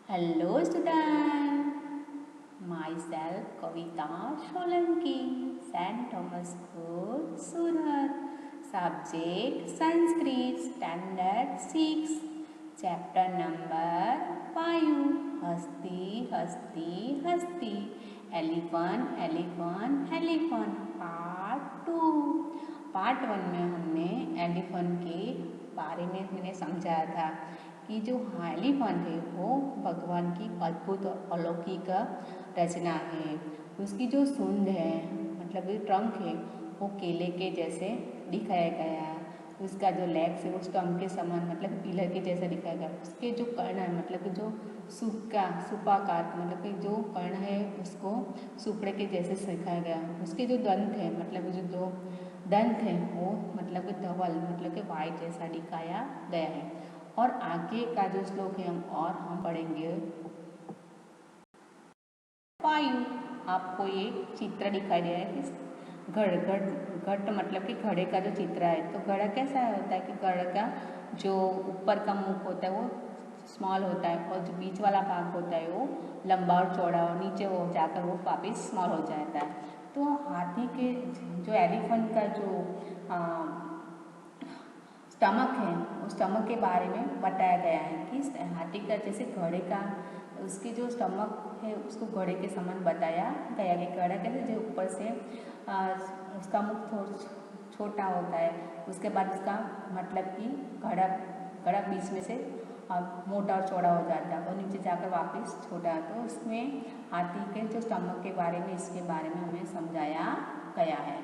Hello student, myself Kavita Solanki, St. Thomas School, Surat. Subject Sanskrit, Standard 6, Chapter number 5. Hasti, Hasti, Hasti. Elephant, Elephant, Elephant. Part 2. Part 1 में हमने elephant के बारे में मैंने समझाया था कि जो एलिफेंट है वो भगवान की अद्भुत और अलौकिक रचना है। उसकी जो सूंड है मतलब जो ट्रंक है वो केले के जैसे दिखाया गया है। उसका जो लेग्स है वो स्टम्प के समान मतलब पिलर के जैसा दिखाया गया। उसके जो कर्ण है मतलब जो सुपाकार मतलब कि जो कर्ण है उसको सुपड़े के जैसे सिखाया गया। उसके जो दंत है मतलब जो दंत है वो मतलब कि धवल मतलब कि वाइट जैसा दिखाया गया है। और आगे का जो श्लोक है हम पढ़ेंगे। वायु, आपको ये चित्र दिखाई दे रहा है कि घट मतलब कि घड़े का जो चित्र है। तो घड़ा कैसा होता है कि घड़े का जो ऊपर का मुख होता है वो स्मॉल होता है और जो बीच वाला भाग होता है वो लंबा और चौड़ा और नीचे वो जाकर वो वापिस स्मॉल हो जाता है। तो हाथी के जो एलिफेंट का जो स्टमक है उस स्टमक के बारे में बताया गया है कि हाथी का जैसे घोड़े का उसकी जो स्टमक है उसको घोड़े के समान बताया गया कि घोड़ा कैसे जो ऊपर से उसका मुख छोटा होता है, उसके बाद उसका मतलब कि घड़ा घड़ा बीच में से मोटा और चौड़ा हो जाता है और नीचे जाकर वापस छोटा। तो उसमें हाथी के जो स्टमक के बारे में इसके बारे में हमें समझाया गया है।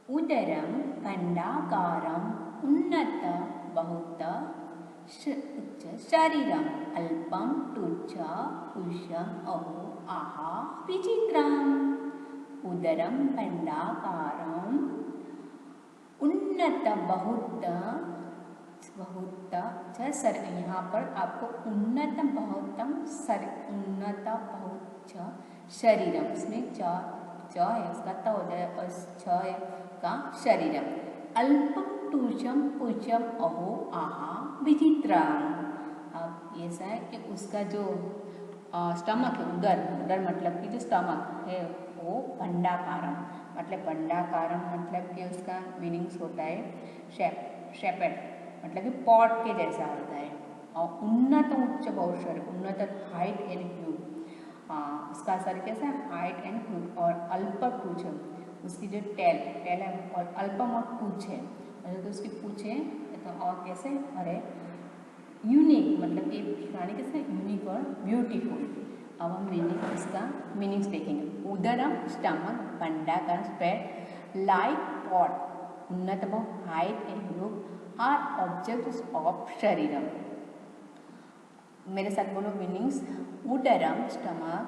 उदरम खंडाकारम उन्नत बहुत उच्च शरीरम अल्पम तुच्छ पुष्यम अहो आहा विचित्रम। उदरम खंडाकारम उन्नत बहुत सर, यहाँ पर आपको उन्नत बहुतम सर उन्नत बहुत शरीरम इसमें च है उसका त हो जाए और छ है का शरीरम। अल्पम टूचम पुचम अहो आहा विचित्रम। अब ऐसा है कि उसका जो स्टमक है उदर मतलब कि जो स्टमक है वो भंडाकारम मतलब भंडाकारम मतलब कि उसका मीनिंग्स होता है शेपेड मतलब कि पॉट के जैसा होता है। और उन्नत उच्च बहुशर उन्नत हाइट एंड व्यू उसका सर कैसा है हाइट एंड क्रूड। और अल्प पूछ उसकी जो टेल है और अल्पम और पूछ है मतलब तो उसकी पूछ है तो और कैसे अरे यूनिक मतलब ये प्राणी कैसे यूनिक और ब्यूटीफुल। अब हम इसका मीनिंग्स देखेंगे। उदरम स्टमक भंडाकार स्पेड लाइक पॉट उन्नत height and look are objects of शरीरम। मेरे साथ बोलो मीनिंग्स। उदरम स्टमक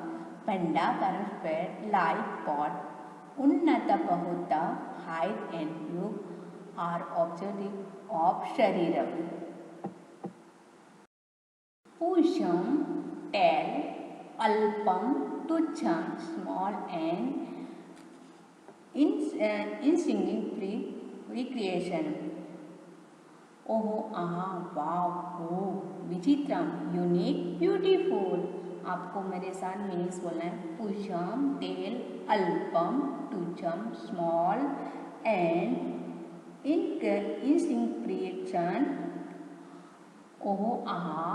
भंडाकार स्पेड लाइक पॉट उन्नत बहुत height and look are object of शरीरम। पूषम टेल अल्पम तुच्छम स्मॉल एंड इंसिग्निफिकेंट रिक्रिएशन। ओहो आहा वाव हो विचित्रम यूनिक ब्यूटीफुल। आपको मेरे साथ मीनिंग्स बोलना है। पूषम टेल अल्पम तुच्छम स्मॉल एंड इंसिग्निफिकेंट। ओहो आहा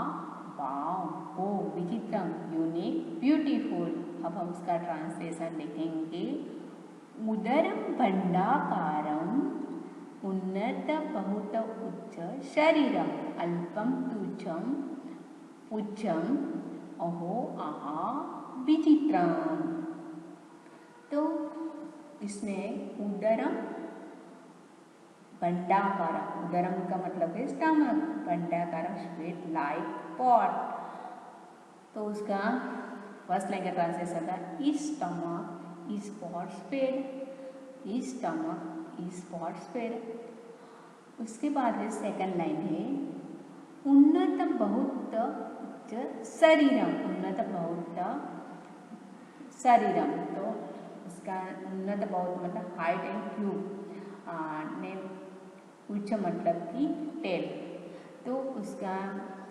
वाव हो विचित्रम यूनिक ब्यूटीफुल। अब हम उसका ट्रांसलेशन देखेंगे। उदरम भंडाकारम उन्नत बहुत उच्च शरीरम अल्पम तुच्छम पुच्छम अहो आहा विचित्रम। तो इसमें उदरम भंडाकारम उदरम का मतलब है स्टमक भंडाकारम स्वीट लाइक पॉट। तो उसका फर्स्ट लाइन का ट्रांसलेशन था इस स्टमक इज पॉट स्पेड इस स्टमक इज पॉट स्पेड। उसके बाद है सेकंड लाइन है उन्नत बहुत शरीरम उन्नत बहुत शरीरम। तो उसका उन्नत बहुत मतलब हाइट एंड क्यूब ने उच्च मतलब कि टेल। तो उसका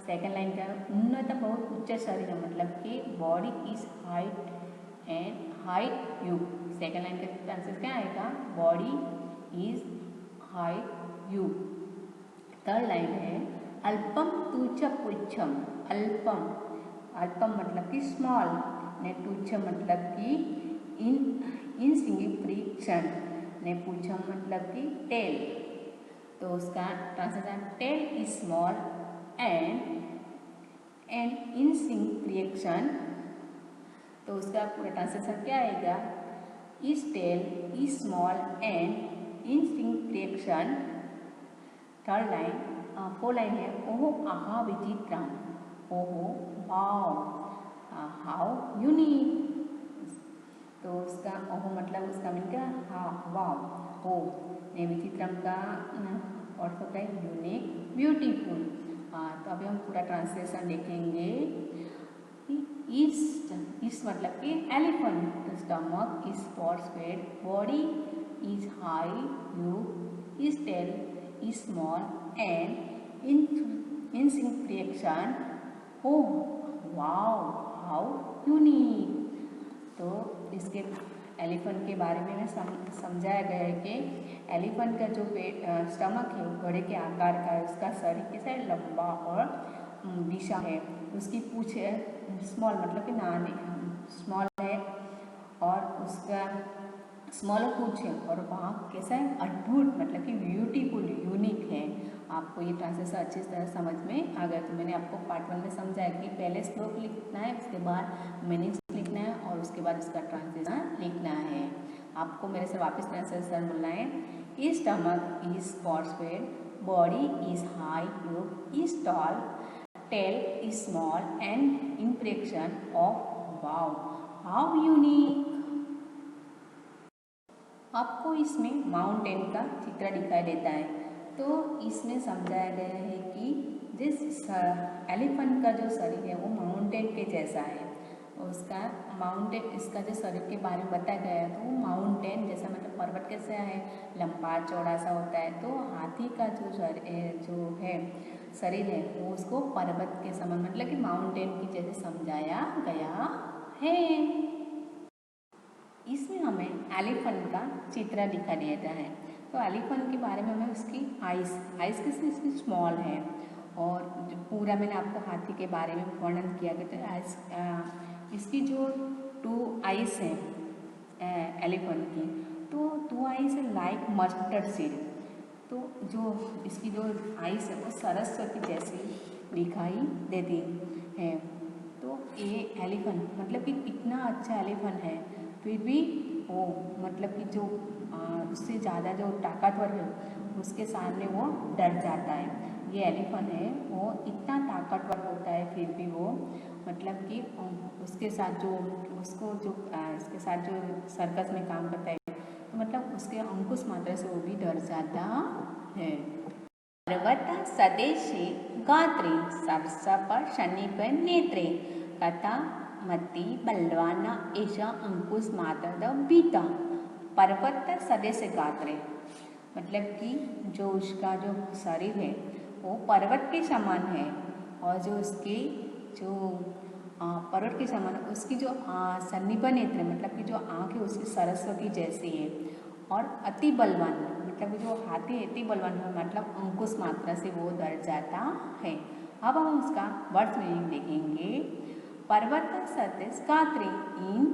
सेकेंड लाइन क्या है, उन्नत बहुत उच्च शरीर मतलब कि body is height and height you. Second line का आंसर क्या आएगा, body is height you. Third line है अल्पम तुच्छ पुच्छम। अल्पम, अल्पम मतलब कि स्मॉल ने तुच्छ मतलब कि इनसिग्निफिकेंट ने पुच्छम मतलब कि टेल। तो उसका translation tail is small and insignificant. तो उसका पूरा ट्रांसलेशन क्या आएगा, is tail is small and insignificant. Third line, four line है ओहो आहा विचित्रम। ओहो वाओ, हाउ यूनिक। तो उसका ओहो मतलब उसका मीन क्या, हाँ वाओ हो, ने विचित्रम का अर्थ होता है यूनिक ब्यूटीफुल। तो अभी हम पूरा ट्रांसलेशन देखेंगे। इस मतलब कि elephant, stomach is four square, body is high, you is tail is small and insignificant. Oh wow how unique. तो इसके एलिफेंट के बारे में समझाया गया है कि एलिफेंट का जो पेट स्टमक है वो घोड़े के आकार का है, उसका शरीर कैसा है, लंबा और विशाल है। उसकी पूँछ है स्मॉल मतलब कि नानी स्मॉल है और उसका स्मॉल पूँछ है और वहाँ कैसा है, अद्भुत मतलब कि ब्यूटीफुल यूनिक है। आपको ये ट्रांसलेशन अच्छी तरह समझ में आ गया। तो मैंने आपको पार्ट 1 में समझाया कि पहले श्लोक लिखना है, उसके बाद मीनिंग लिखना है और उसके बाद इसका ट्रांसलेशन लिखना है। आपको मेरे से वापस ट्रांसलेशन बोलना है, is stomach is four square, body is high, you is tall, tail is small and impression of wow how unique. आपको इसमें माउंटेन का चित्र दिखाई देता है। तो इसमें समझाया गया है कि जिस एलिफेंट का जो शरीर है वो माउंटेन के जैसा है। उसका माउंटेन, इसका जो शरीर के बारे में बताया गया है तो वो माउंटेन जैसा मतलब पर्वत कैसा है, लंबा चौड़ा सा होता है। तो हाथी का जो शरीर है वो उसको पर्वत के समान मतलब कि माउंटेन की जैसे समझाया गया है। इसमें हमें एलिफेंट का चित्र दिखा देता है। तो एलिफेंट के बारे में हमें उसकी आइस किसकी इसकी स्मॉल है और जो पूरा मैंने आपको हाथी के बारे में वर्णन किया गया। तो आइस इसकी जो 2 आइस हैं एलिफेंट की, तो 2 आइस लाइक मस्टर्ड सीड। तो जो इसकी जो आइस है वो सरस्वती जैसी दिखाई देती है। तो ये एलिफेंट मतलब कि इतना अच्छा एलिफेंट है फिर भी वो मतलब कि जो उससे ज़्यादा जो ताकतवर है उसके सामने वो डर जाता है। ये एलिफेंट है वो इतना ताकतवर होता है फिर भी वो मतलब कि उसके साथ जो इसके साथ जो सर्कस में काम करता है तो मतलब उसके अंकुश मात्रा से वो भी डर जाता है। पर्वत सदेशे गात्रे सरसप शनिप नेत्रे कथा मति बलवान एष अंकुश मात्र बीता। पर्वत सदेश गात्रे मतलब कि जो उसका जो शरीर है वो पर्वत के समान है और जो उसकी जो पर्वत के समान उसकी जो सन्निप नेत्र मतलब कि जो आँख है उसकी सरस्वती जैसी है और अति बलवान मतलब जो हाथी अति बलवान है मतलब अंकुश मात्रा से वो डर जाता है। अब हम उसका वर्ड मीनिंग देखेंगे। पर्वत सदृश गात्रे इन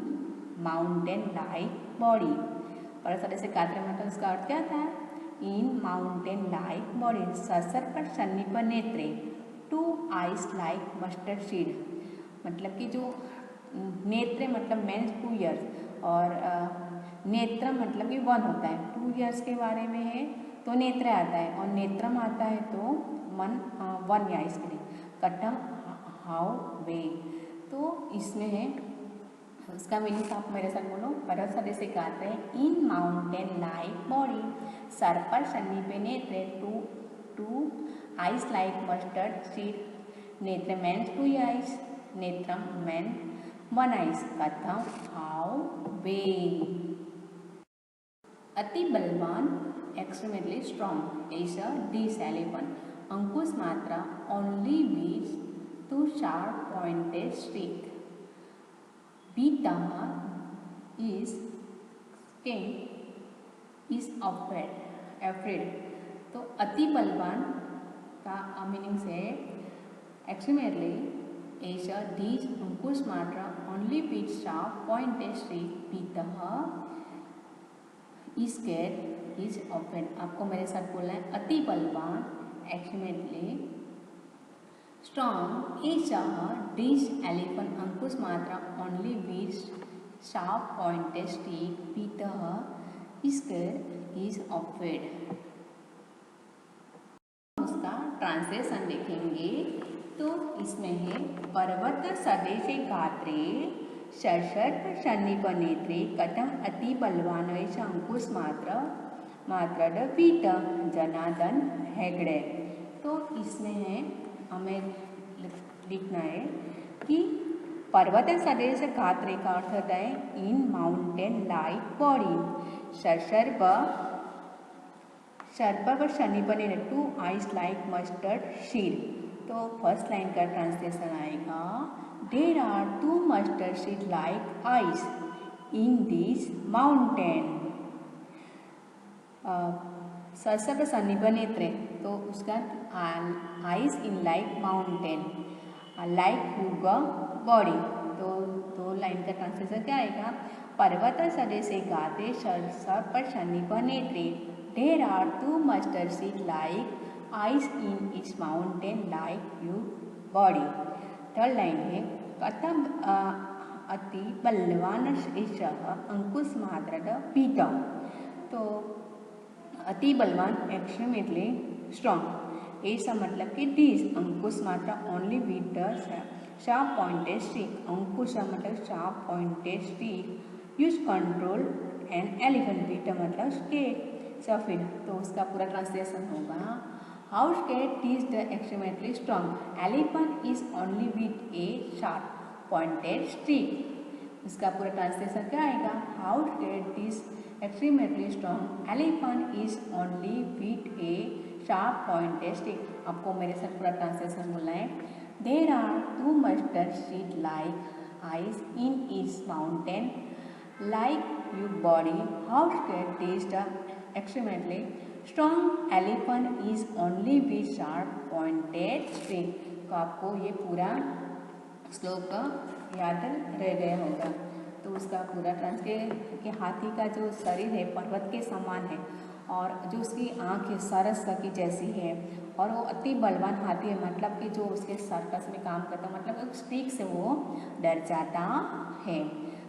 माउंटेन लाइक बॉडी। पर्वत सदृश गात्रे मतलब उसका अर्थ क्या था, इन माउंटेन लाइक बॉडी ससर पर सन्निप नेत्रे 2 आइस लाइक मस्टर्ड सीड मतलब कि जो नेत्र मतलब मीन्स 2 ईयर्स और नेत्र मतलब कि 1 होता है। 2 ईयर्स के बारे में है तो नेत्र आता है और नेत्रम आता है तो 1 ईयर्स के लिए कटम हाउ वे। तो इसमें है उसका मीनिंग आप मेरे साथ बोलो। पर्वत सदृश गात्रे इन माउंटेन लाइक बॉडी सर पर सन्निप नेत्रे 2 आइस लाइक मस्टर्ड सीड नेत्र मीन्स 2 आइस नेत्रम मीन 1 आइस कथम हाउ वे। अति बलवान extremely strong is a this elephant अंकुश मात्रा only weighs to sharp pointed stick. बीटा इज स्केन इज अफ्रेड। तो अति बलवान का मीनिंग है एक्सट्रीमली एशा डीज अंकुश मात्रा only with sharp pointed stick. बीटा इज केयर इज अफ्रेड। आपको मेरे साथ बोलना है अति बलवान एक्सट्रीमली स्ट्रॉन्ग एशा डीज एलिफेंट अंकुश मात्रा only with sharp pointed stick. बीटा इज केयर इज अफ्रेड। उसका ट्रांसलेशन देखेंगे तो इसमें है पर्वत सदृशे गात्रे सशर्प सन्निपनेत्रे कथम अति बलवानवैष अंकुश मात्र बीट। जनार्दन हेगड़े। तो इसमें है हमें लिखना है कि पर्वत सदृश गात्रे का अर्थ होता है इन माउंटेन लाइक बॉडी। सर्प शनिपने two eyes like mustard seed. तो फर्स्ट लाइन का ट्रांसलेशन आएगा there are two mustard seed like eyes in this mountain. सर्प शनिपनेत्र तो उसका eyes in like mountain like हुगा बॉडी। तो दो लाइन का ट्रांसलेशन क्या आएगा पर्वत सदृश गात्रे सर्प शनिपनेत्रे there are two mustard seed like eyes in इस mountain like you body. Third line है कथम अति बलवान अंकुश मात्र बीटा। तो अति बलवान एक्सट्रीमली स्ट्रॉन्ग ऐसा मतलब कि दिस अंकुश मात्रा only with the sharp pointed stick. अंकुश मतलब sharp pointed stick use control and elephant. बीटा मतलब स्केट सफेद। तो उसका पूरा ट्रांसलेशन होगा how skate is the extremely strong elephant is only with a sharp pointed stick. उसका पूरा ट्रांसलेशन क्या आएगा how skate is extremely strong elephant is only with a sharp pointed stick. आपको मेरे साथ पूरा ट्रांसलेशन बोलना है there are two mustard seed like eyes in इस mountain like you body. How skate is the extremely strong elephant is only with sharp pointed stick. तो आपको ये पूरा श्लोक याद रह गया होगा। तो उसका पूरा ट्रांसलेट कि हाथी का जो शरीर है पर्वत के समान है और जो उसकी आँख है सरस की जैसी है और वो अति बलवान हाथी है मतलब कि जो उसके सर्कस में काम करता है मतलब एक स्टिक से वो डर जाता है।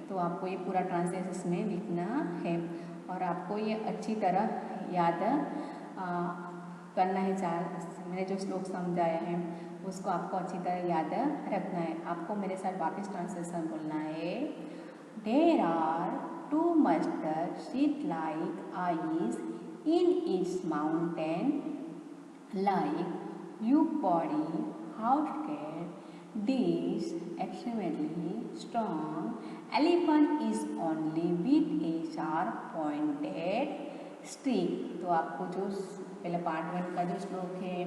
तो आपको ये पूरा ट्रांसलेशन इसमें लिखना है और आपको ये अच्छी तरह याद करना है। मैंने जो श्लोक समझाया है उसको आपको अच्छी तरह याद रखना है। आपको मेरे साथ वापस ट्रांसलेशन बोलना है there are two mustard seed like eyes in इस mountain like you body. How skate this extremely strong elephant is only with a sharp pointed stick. तो आपको जो पहले पार्ट 1 का जो श्लोक है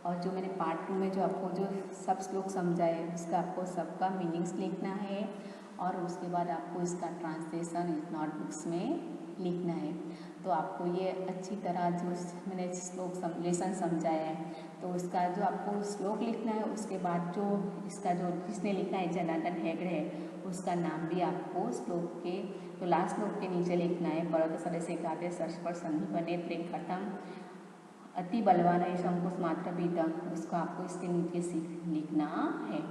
और जो मैंने पार्ट 2 में जो आपको जो सब श्लोक समझाए उसका आपको सबका मीनिंग्स लिखना है और उसके बाद आपको इसका ट्रांसलेशन इस नोटबुक्स में लिखना है। तो आपको ये अच्छी तरह जो मैंने श्लोक लेसन समझाया है तो उसका जो आपको श्लोक लिखना है उसके बाद जो इसका जो जिसने लिखा है जनार्दन हेगड़े है उसका नाम भी आपको श्लोक के तो लास्ट श्लोक के नीचे लिखना है। पर्वत सदृशे गात्रे सर्प शनिपनेत्रे कथम अति बलवान है अंकुश मात्र बीटा। उसको आपको इसके नीचे लिखना है।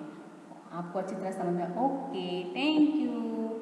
आपको अच्छी तरह समझना। Okay, thank you.